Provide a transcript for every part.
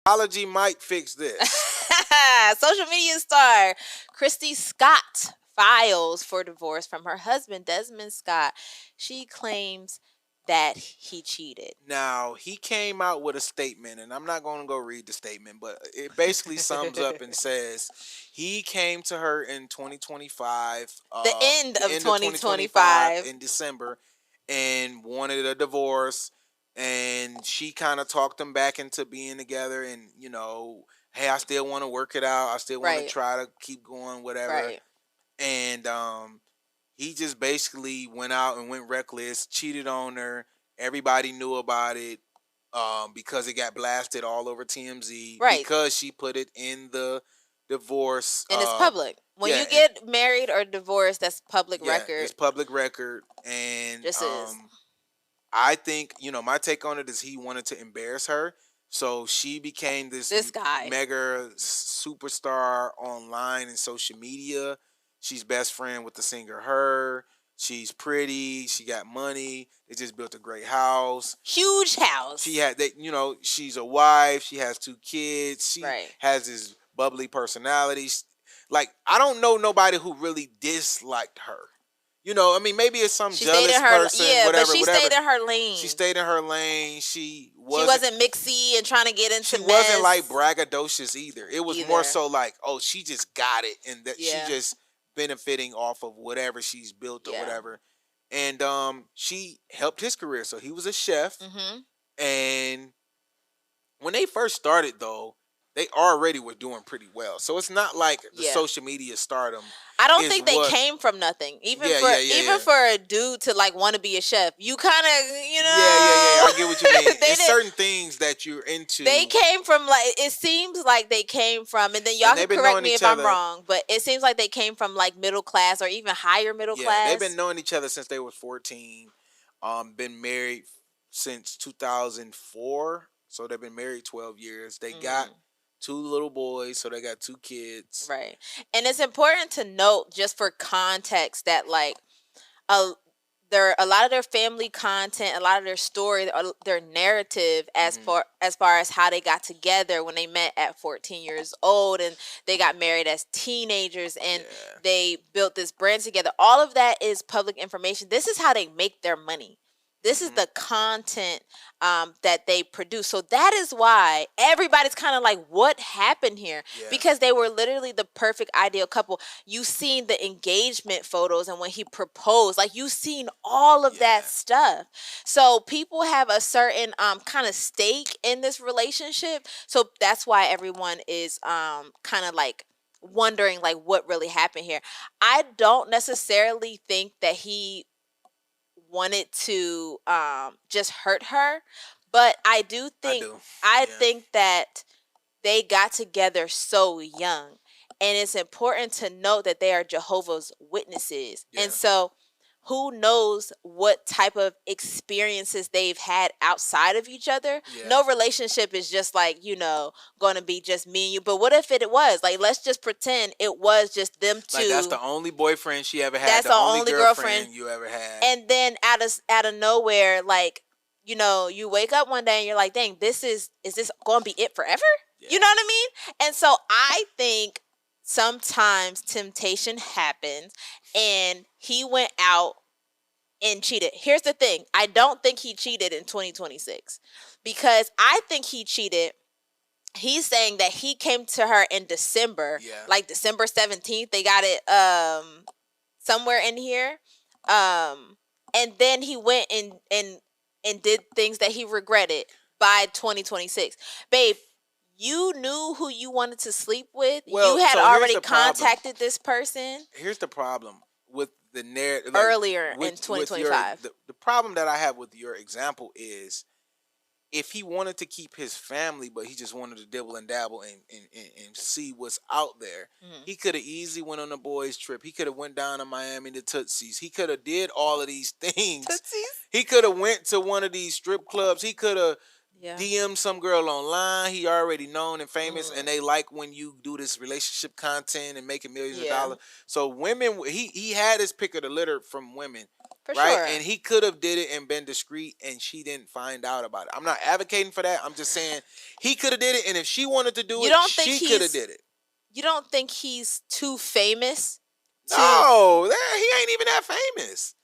Apology might fix this. Social media star Kristy Scott files for divorce from her husband, Desmond Scott. She claims that he cheated. Now, he came out with a statement, and I'm not going to go read the statement, but it basically sums up and says he came to her in 2025, The end the of end of 2025 2025. in December, and wanted a divorce. And she kind of talked him back into being together, and hey, I still want to work it out. I still want to Right. try to keep going, whatever. Right. And he just basically went out and went reckless, cheated on her. Everybody knew about it because it got blasted all over TMZ Right. because she put it in the divorce. And it's public. When yeah, you get married or divorced, that's public record. It's public record. And This is. I think, my take on it is he wanted to embarrass her. So she became This guy. mega superstar online and social media. She's best friend with the singer Her. She's pretty. She got money. They just built a great house. Huge house. She had that. She's a wife. She has 2 kids. She Right. has this bubbly personality. Like, I don't know nobody who really disliked her. Maybe it's some jealous person, whatever. But she stayed in her lane. She stayed in her lane. She wasn't mixy and trying to get into. She wasn't like braggadocious either. It was more so like, oh, she just got it, and that she just benefiting off of whatever she's built or whatever. And she helped his career. So he was a chef, and when they first started, though, they already were doing pretty well. So it's not like the social media stardom. I don't think they came from nothing. Even for a dude to like want to be a chef, you kind of, I get what you mean. There's certain things that you're into. They came from it seems like they came from, and then y'all can correct me if I'm wrong, but it seems like they came from like middle class or even higher middle class. They've been knowing each other since they were 14. Been married since 2004. So they've been married 12 years. They got 2 little boys, so they got 2 kids. Right. And it's important to note, just for context, that like a lot of their family content, a lot of their story, their narrative as far as how they got together when they met at 14 years old, and they got married as teenagers, and they built this brand together. All of that is public information. This is how they make their money. This is the content that they produce. So that is why everybody's kind of like, what happened here? Yeah. Because they were literally the perfect ideal couple. You've seen the engagement photos and when he proposed, like you've seen all of that stuff. So people have a certain kind of stake in this relationship. So that's why everyone is kind of like wondering like what really happened here. I don't necessarily think that he wanted to just hurt her, but I think that they got together so young, and it's important to note that they are Jehovah's Witnesses, and so who knows what type of experiences they've had outside of each other. No relationship is just like, going to be just me and you. But what if it was? Like, let's just pretend it was just them two. Like, that's the only boyfriend she ever had. That's the only girlfriend you ever had. And then out of nowhere, like, you wake up one day and you're like, dang, is this going to be it forever? Yeah. You know what I mean? And so I think sometimes temptation happens, and he went out and cheated. Here's the thing. I don't think he cheated in 2026 because I think he cheated. He's saying that he came to her in December, like December 17th. They got it somewhere in here. And then he went and did things that he regretted by 2026. Babe, you knew who you wanted to sleep with. Well, you had already contacted this person. Here's the problem with the narrative. Earlier in 2025. The problem that I have with your example is if he wanted to keep his family, but he just wanted to dibble and dabble and see what's out there, he could have easily went on a boys' trip. He could have went down to Miami to Tootsie's. He could have did all of these things. Tootsie's? He could have went to one of these strip clubs. He could have DM some girl online. He already known and famous, and they like when you do this relationship content and making millions of dollars. So women, he had his pick of the litter from women. For right? sure. And he could have did it and been discreet, and she didn't find out about it. I'm not advocating for that. I'm just saying he could have did it, and if she wanted to do You it, don't think she could have did it. You don't think he's too famous? No, he ain't even that famous.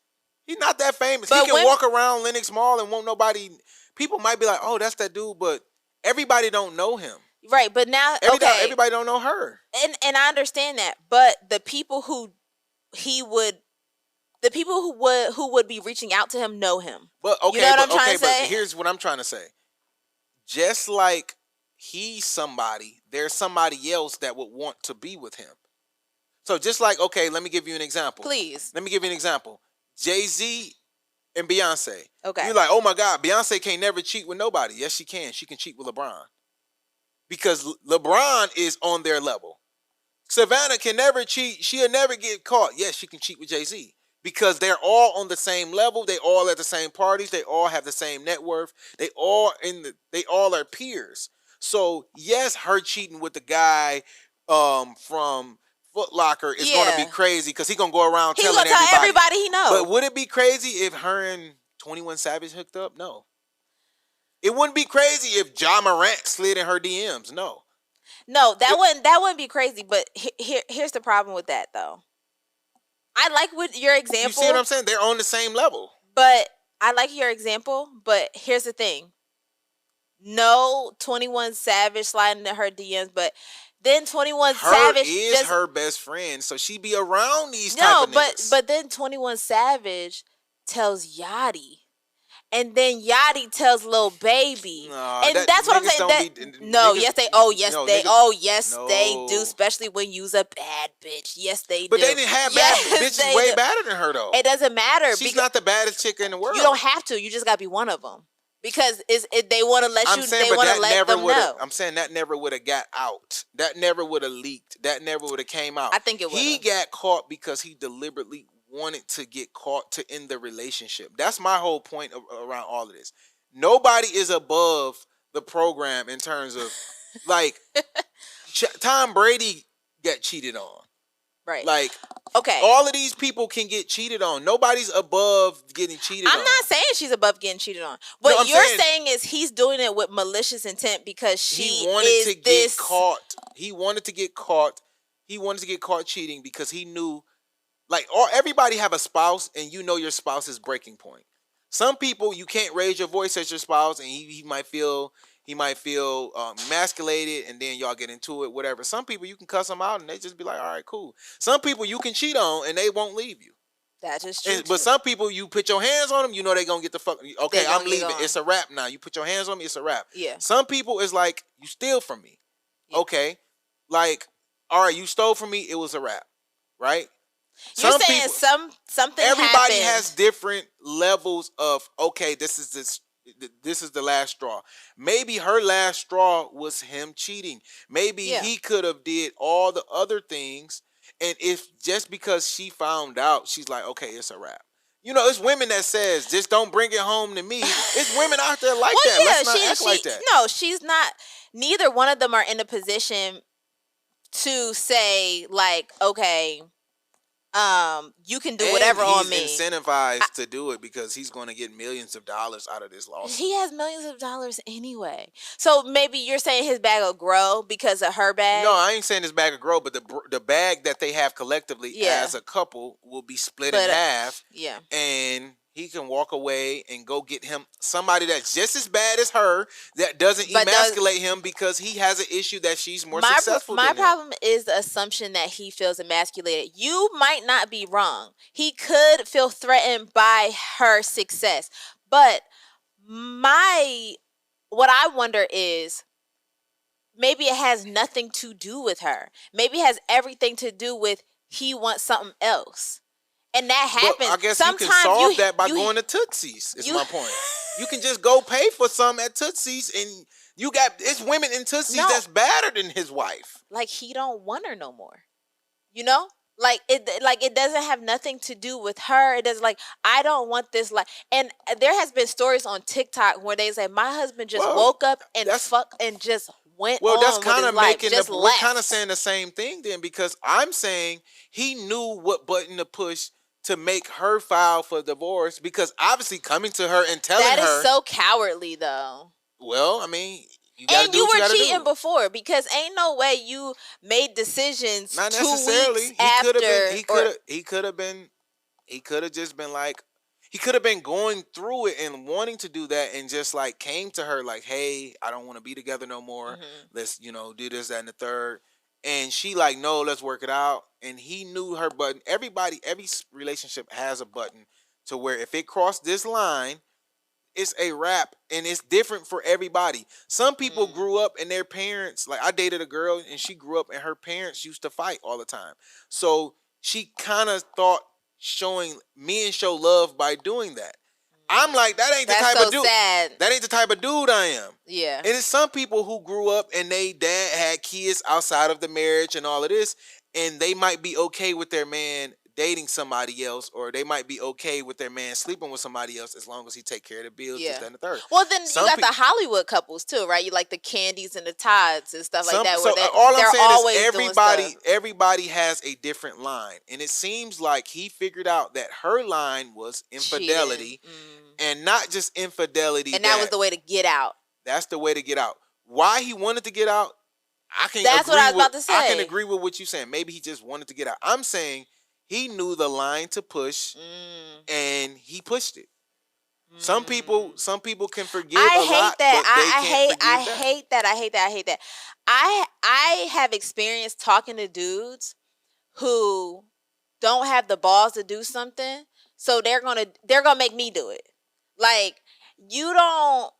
He's not that famous. But he can walk around Lenox Mall and won't nobody. People might be like, "Oh, that's that dude," but everybody don't know him. Right, but now everybody don't know her. And I understand that, but the people who would be reaching out to him know him. But okay, you know what I'm trying to say? But here's what I'm trying to say. Just like he's somebody, there's somebody else that would want to be with him. So just like, okay, let me give you an example. Please. Let me give you an example. Jay-Z and Beyonce. Okay. You're like, oh my God, Beyonce can't never cheat with nobody. Yes, she can. She can cheat with LeBron. Because LeBron is on their level. Savannah can never cheat. She'll never get caught. Yes, she can cheat with Jay-Z. Because they're all on the same level. They all at the same parties. They all have the same net worth. They all are peers. So yes, her cheating with the guy from Foot Locker is going to be crazy because he's going to go around telling everybody he knows. But would it be crazy if her and 21 Savage hooked up? No. It wouldn't be crazy if Ja Morant slid in her DMs. No. No, that wouldn't be crazy. But here's the problem with that, though. I like what your example. You see what I'm saying? They're on the same level. But I like your example. But here's the thing. No 21 Savage sliding in her DMs, but then 21 Savage is her best friend, so she be around these type of niggas. but then 21 Savage tells Yachty. And then Yachty tells Lil Baby. No, and that's what I'm saying. Yes, they do. Especially when you's a bad bitch. Yes, they do. But they didn't have bad bitches way better than her, though. It doesn't matter. She's not the baddest chick in the world. You don't have to. You just got to be one of them. Because they want to let you, they want to let them know. I'm saying that never would have got out. That never would have leaked. That never would have came out. I think it would. He got caught because he deliberately wanted to get caught to end the relationship. That's my whole point around all of this. Nobody is above the program in terms of, like, Tom Brady got cheated on. Right. Like, okay, all of these people can get cheated on. Nobody's above getting cheated on. I'm not saying she's above getting cheated on. What you're saying is he's doing it with malicious intent because he wanted to get caught. He wanted to get caught. He wanted to get caught cheating because he knew, like, everybody have a spouse, and you know your spouse's breaking point. Some people you can't raise your voice at your spouse, and he might feel emasculated, and then y'all get into it, whatever. Some people you can cuss them out, and they just be like, all right, cool. Some people you can cheat on, and they won't leave you. That's just true. But some people you put your hands on them, you know they gonna get the fuck. Okay, I'm leaving. It's a wrap now. You put your hands on me, it's a wrap. Yeah. Some people is like, you steal from me. Yeah. Okay, like, all right, you stole from me. It was a wrap, right? You're saying something. Everybody has different levels of, okay, this is the last straw. Maybe her last straw was him cheating. Maybe he could have did all the other things, and if just because she found out, she's like, okay, it's a wrap. You know, it's women that says, just don't bring it home to me. It's women out there like that. Yeah, let's not act like that. No, she's not. Neither one of them are in a position to say, like, okay, you can do whatever on me. He's incentivized to do it because he's going to get millions of dollars out of this lawsuit. He has millions of dollars anyway. So maybe you're saying his bag will grow because of her bag? No, I ain't saying his bag will grow, but the bag that they have collectively as a couple will be split in half. Yeah. And he can walk away and go get him somebody that's just as bad as her that doesn't emasculate him because he has an issue that she's more successful than him. My problem is the assumption that he feels emasculated. You might not be wrong. He could feel threatened by her success. But what I wonder is maybe it has nothing to do with her. Maybe it has everything to do with he wants something else. And that happens. Well, I guess sometimes you can solve that by going to Tootsie's, is my point. You can just go pay for some at Tootsie's, and it's women in Tootsie's that's better than his wife. Like, he don't want her no more. You know? Like it doesn't have nothing to do with her. It doesn't, like, I don't want this life. And there has been stories on TikTok where they say, my husband just woke up and just went on that's kind of making we're kind of saying the same thing then, because I'm saying he knew what button to push to make her file for divorce, because obviously coming to her and telling her. That is so cowardly, though. Well, I mean, you gotta and do you what you were gotta cheating do. before, because ain't no way you made decisions Not 2 necessarily. weeks after. He could have just been like, he could have been going through it and wanting to do that, and just like came to her like, hey, I don't want to be together no more. Let's, do this, that, and the third. And she like, no, let's work it out. And he knew her button. Every relationship has a button to where if it crossed this line, it's a wrap, and it's different for everybody. Some people grew up and their parents, like I dated a girl and she grew up and her parents used to fight all the time. So she kind of thought showing men show love by doing that. I'm like, that ain't the That's type so of dude. sad. That ain't the type of dude I am. Yeah. And it's some people who grew up and they dad had kids outside of the marriage and all of this, and they might be okay with their man dating somebody else, or they might be okay with their man sleeping with somebody else as long as he take care of the bills, this, that, and the third. Well, then you got the Hollywood couples too, right? You like the Candys and the Todds and stuff like that. So all I'm saying is everybody has a different line, and it seems like he figured out that her line was infidelity, and not just infidelity. And that was the way to get out. That's the way to get out. Why he wanted to get out, That's what I was about to say. I can agree with what you're saying. Maybe he just wanted to get out. I'm saying he knew the line to push, and he pushed it. Some people can forgive a lot, but they can't forgive that. I hate that. I have experienced talking to dudes who don't have the balls to do something, so they're gonna make me do it. Like, you don't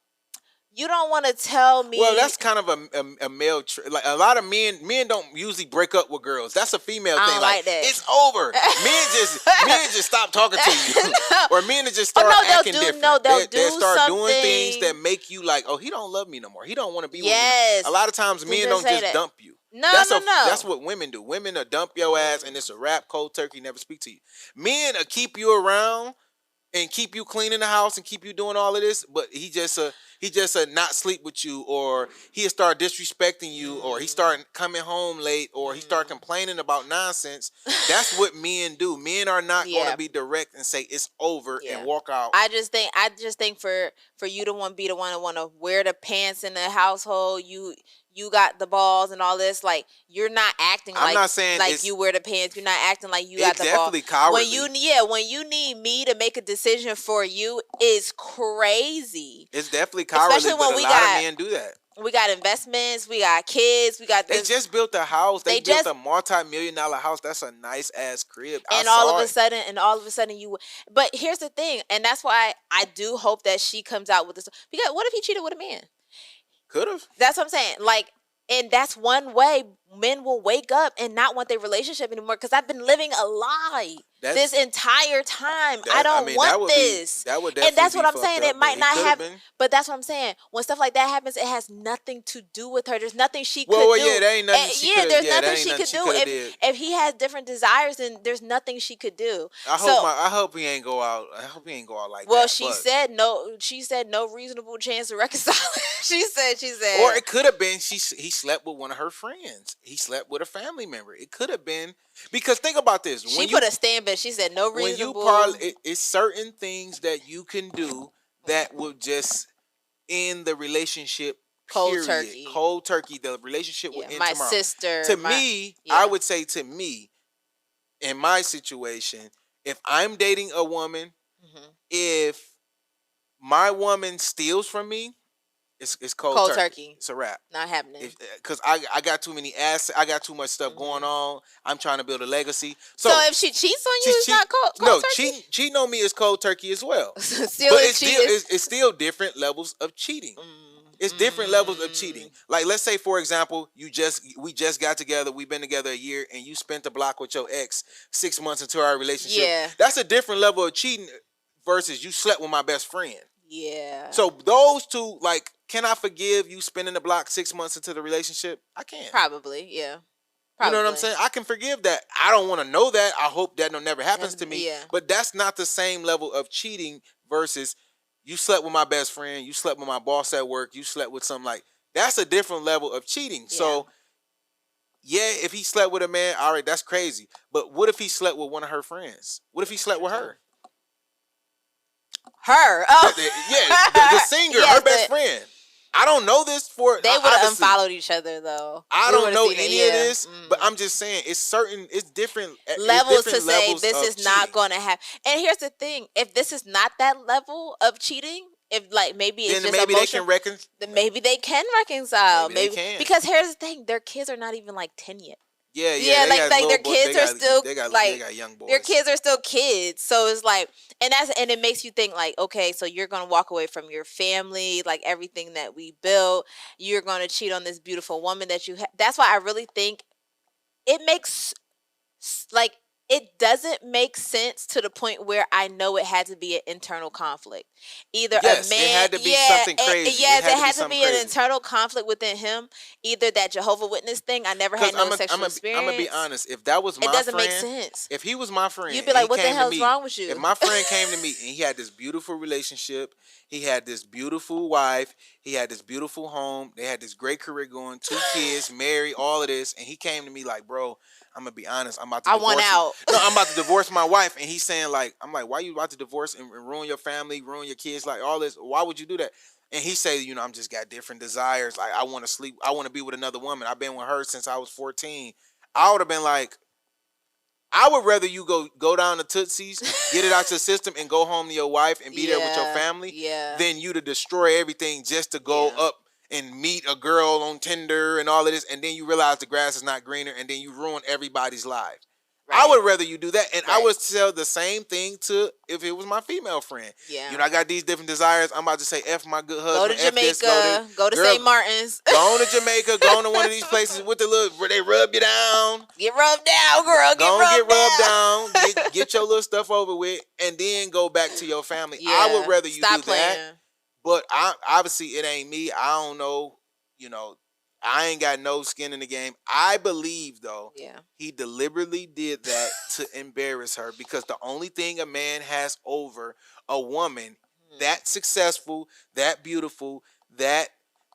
want to tell me. Well, that's kind of a male like a lot of men don't usually break up with girls. That's a female thing. I don't like that. It's over. men just stop talking to you. Or men just start acting different. They'll start doing things that make you like, oh, he don't love me no more. He don't want to be with me. A lot of times men don't just dump you. No. That's what women do. Women will dump your ass and it's a wrap, cold turkey, never speak to you. Men will keep you around and keep you cleaning the house and keep you doing all of this, but he just not sleep with you, or he'll start disrespecting you, or he start coming home late, or he start complaining about nonsense. That's what men do. Men are not going to be direct and say it's over and walk out. I just think for you to be the one to want to wear the pants in the household, you got the balls and all this. Like, you're not acting I'm not saying like you wear the pants. You're not acting like you got the balls. It's definitely cowardly. When you need me to make a decision for you, is crazy. It's definitely cowardly. Especially when a lot of men do that. We got investments. We got kids. They just built a house. They built a multi-million-dollar house. That's a nice ass crib. And all of a sudden you. But here's the thing, and that's why I do hope that she comes out with this. Because what if he cheated with a man? Could have. That's what I'm saying. Like, and that's one way men will wake up and not want their relationship anymore, because I've been living a lie this entire time. I don't want this. And that's what I'm saying. It might not have, but that's what I'm saying. When stuff like that happens, it has nothing to do with her. There's nothing she could do. Well, yeah, there ain't nothing she could. There's nothing she could do. If he has different desires, then there's nothing she could do. I hope he ain't go out. I hope he ain't go out like that. Well, she said no. She said no reasonable chance to reconcile. She said. Or it could have been he slept with one of her friends. He slept with a family member. It could have been, because think about this. She put a stamp, but she said no reasonable. It's certain things that you can do that will just end the relationship. Cold turkey. The relationship will end my tomorrow. Sister. I would say to me, in my situation, if I'm dating a woman, if my woman steals from me, it's cold turkey. It's a wrap. Not happening. Because I got too many assets. I got too much stuff going on. I'm trying to build a legacy. So if she cheats on you, it's not cold turkey? Cheating on me is cold turkey as well. It's still different levels of cheating. It's different levels of cheating. Like, let's say, for example, we just got together. We've been together a year, and you spent the block with your ex 6 months into our relationship. Yeah. That's a different level of cheating versus you slept with my best friend. Yeah. So those two, like, can I forgive you spending the block 6 months into the relationship? I can. Probably, yeah. You know what I'm saying? I can forgive that. I don't want to know that. I hope that never happens to me. Yeah. But that's not the same level of cheating versus you slept with my best friend, you slept with my boss at work, you slept with some, like, that's a different level of cheating. Yeah. So yeah, if he slept with a man, all right, that's crazy. But what if he slept with one of her friends? What if he slept with her? Her, oh, the singer, yes, her best friend. I don't know this for. They would have unfollowed each other though. I don't know any of this, but I'm just saying it's different levels to say this is not going to happen. And here's the thing: if this is not that level of cheating, if like maybe it's just maybe emotional, maybe they can reconcile. Maybe they can. Because here's the thing: their kids are not even like 10 yet. Yeah, like their kids are still they got young boys. Their kids are still kids, so it's like, and it makes you think like, okay, so you're gonna walk away from your family, like everything that we built. You're gonna cheat on this beautiful woman that you have. That's why I really think it makes like it doesn't make sense to the point where I know it had to be an internal conflict. Either a man, it had to be something crazy. Yes, it had to be an internal conflict within him. Either that Jehovah Witness thing. I never had no sexual experience. I'm gonna be honest. If that was my friend, it doesn't make sense. If he was my friend, you'd be like, "What the hell is wrong with you?" If my friend came to me and he had this beautiful relationship, he had this beautiful wife, he had this beautiful home, they had this great career going, 2 kids, married, all of this, and he came to me like, "Bro, I'm gonna be honest. I'm about to divorce you." No, I'm about to divorce my wife, and he's saying like, "I'm like, why you about to divorce and ruin your family, ruin your kids, like all this? Why would you do that?" And he said, I'm just got different desires. Like I want to sleep. I want to be with another woman. I've been with her since I was 14. I would have been like, I would rather you go down to Tootsie's, get it out your system, and go home to your wife and be there with your family, than you to destroy everything just to go up and meet a girl on Tinder and all of this, and then you realize the grass is not greener, and then you ruin everybody's life. Right. I would rather you do that, and I would tell the same thing to if it was my female friend. Yeah, I got these different desires. I'm about to say F my good husband. Go to Jamaica. Go to St. Martin's. Go on to Jamaica. Go on to one of these places with the little where they rub you down. Get rubbed down, girl. Get rubbed down. Get your little stuff over with, and then go back to your family. Yeah. I would rather you do that. But obviously it ain't me. I don't know. I ain't got no skin in the game. I believe, though, he deliberately did that to embarrass her, because the only thing a man has over a woman that successful, that beautiful, that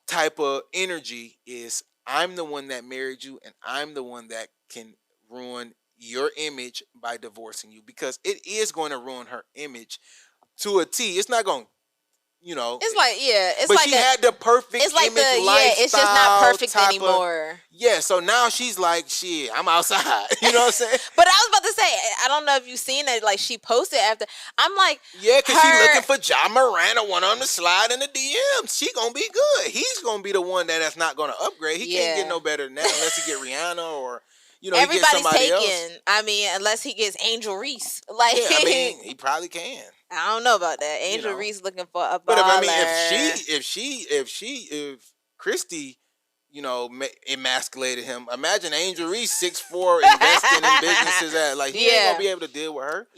type of energy is, I'm the one that married you, and I'm the one that can ruin your image by divorcing you, because it is going to ruin her image to a T. It's not going to, it's like, it's but like she had the perfect it's like image, lifestyle, it's just not perfect anymore. So now she's like, shit, I'm outside. You know what I'm saying? But I was about to say, I don't know if you've seen it, like she posted after. I'm like, because she looking for Ja Morant. I want him to slide in the DMs. She gonna be good. He's gonna be the one that's not gonna upgrade. He can't get no better than that unless he get Rihanna or everybody's taken. Else. I mean, unless he gets Angel Reese. Like, he probably can. I don't know about that. Angel Reese looking for a baller. But if Kristy, emasculated him, imagine Angel Reese 6'4" investing in businesses he ain't gonna be able to deal with her.